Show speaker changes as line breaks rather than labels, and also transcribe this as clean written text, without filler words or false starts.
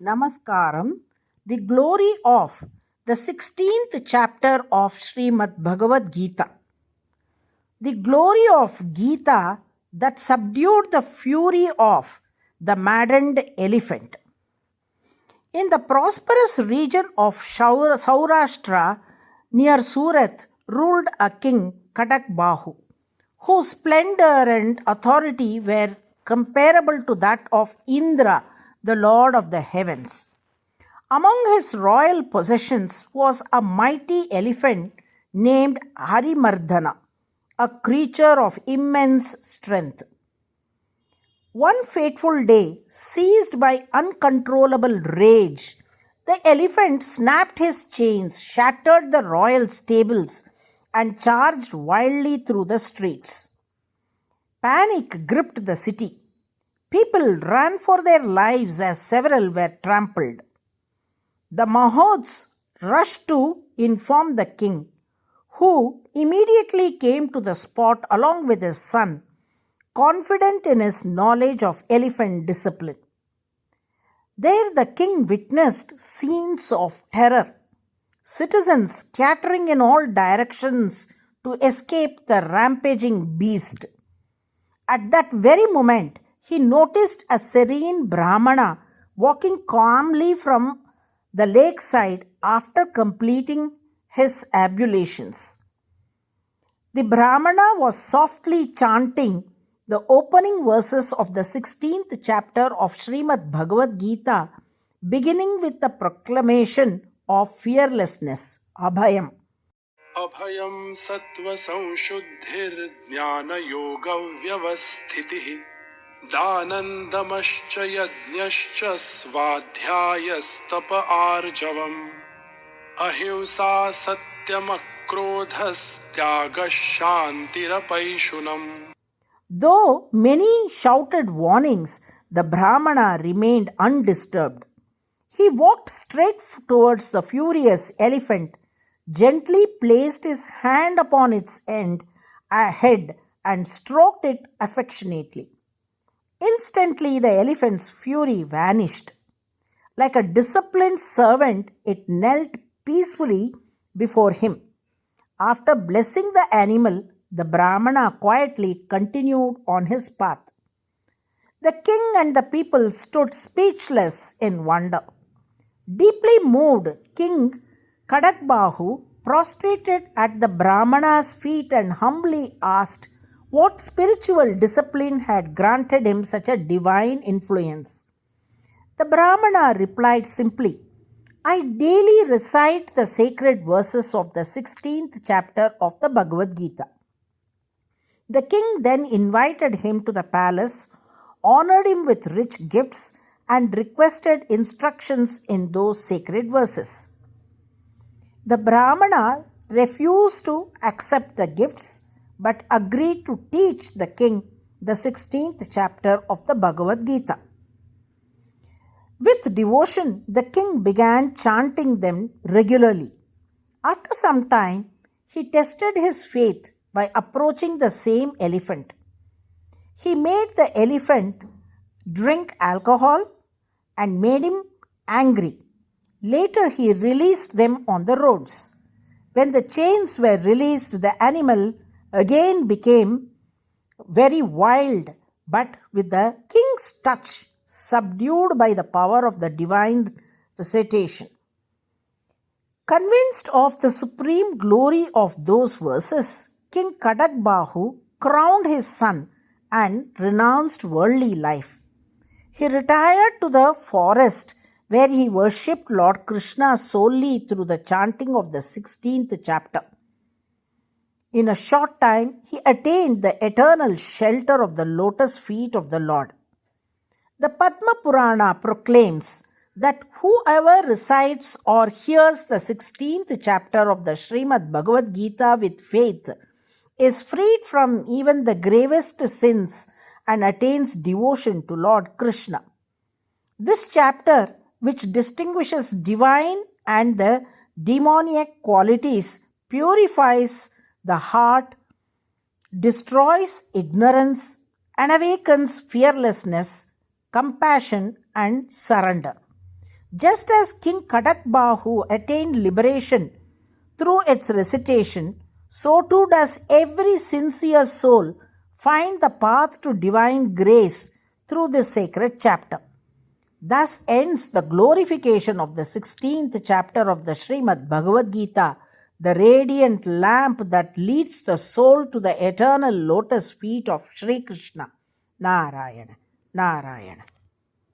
Namaskaram. The glory of the 16th chapter of Srimad Bhagavad Gita. The glory of Gita that subdued the fury of the maddened elephant. In the prosperous region of Saurashtra near Surat ruled a king, Kadakbahu, whose splendor and authority were comparable to that of Indra, the lord of the heavens. Among his royal possessions was a mighty elephant named Harimardhana, a creature of immense strength. One fateful day, seized by uncontrollable rage, the elephant snapped his chains, shattered the royal stables, and charged wildly through the streets. Panic gripped the city. People ran for their lives as several were trampled. The Mahods rushed to inform the king, who immediately came to the spot along with his son, confident in his knowledge of elephant discipline. There the king witnessed scenes of terror, citizens scattering in all directions to escape the rampaging beast. At that very moment, he noticed a serene Brahmana walking calmly from the lakeside after completing his ablutions. The Brahmana was softly chanting the opening verses of the 16th chapter of Srimad Bhagavad Gita, beginning with the proclamation of fearlessness, Abhayam.
Abhayam sattva samshuddhir jnana yoga vyavasthitihi danandamascha yajnascha svadhyayastapa arjavam ahimsa satyam akrodhas tyaga shantirapaishunam.
Though many shouted warnings, the Brahmana remained undisturbed. He walked straight towards the furious elephant, gently placed his hand upon its head, and stroked it affectionately. Instantly, the elephant's fury vanished. Like a disciplined servant, it knelt peacefully before him. After blessing the animal, the Brahmana quietly continued on his path. The king and the people stood speechless in wonder. Deeply moved, King Kadakbahu prostrated at the Brahmana's feet and humbly asked what spiritual discipline had granted him such a divine influence. The Brahmana replied simply, I daily recite the sacred verses of the 16th chapter of the Bhagavad Gita. The king then invited him to the palace, honored him with rich gifts, and requested instructions in those sacred verses. The Brahmana refused to accept the gifts but agreed to teach the king the 16th chapter of the Bhagavad Gita. With devotion, the king began chanting them regularly. After some time, he tested his faith by approaching the same elephant. He made the elephant drink alcohol and made him angry. Later, he released them on the roads. When the chains were released, the animal again became very wild, but with the king's touch, subdued by the power of the divine recitation. Convinced of the supreme glory of those verses, King Kadakbahu crowned his son and renounced worldly life. He retired to the forest where he worshipped Lord Krishna solely through the chanting of the 16th chapter. In a short time, he attained the eternal shelter of the lotus feet of the Lord. The Padma Purana proclaims that whoever recites or hears the 16th chapter of the Srimad Bhagavad Gita with faith is freed from even the gravest sins and attains devotion to Lord Krishna. This chapter, which distinguishes divine and the demoniac qualities, purifies the heart, destroys ignorance, and awakens fearlessness, compassion, and surrender. Just as King Kadakbahu attained liberation through its recitation, so too does every sincere soul find the path to divine grace through this sacred chapter. Thus ends the glorification of the 16th chapter of the Srimad Bhagavad Gita, the radiant lamp that leads the soul to the eternal lotus feet of Sri Krishna. Narayana, Narayana.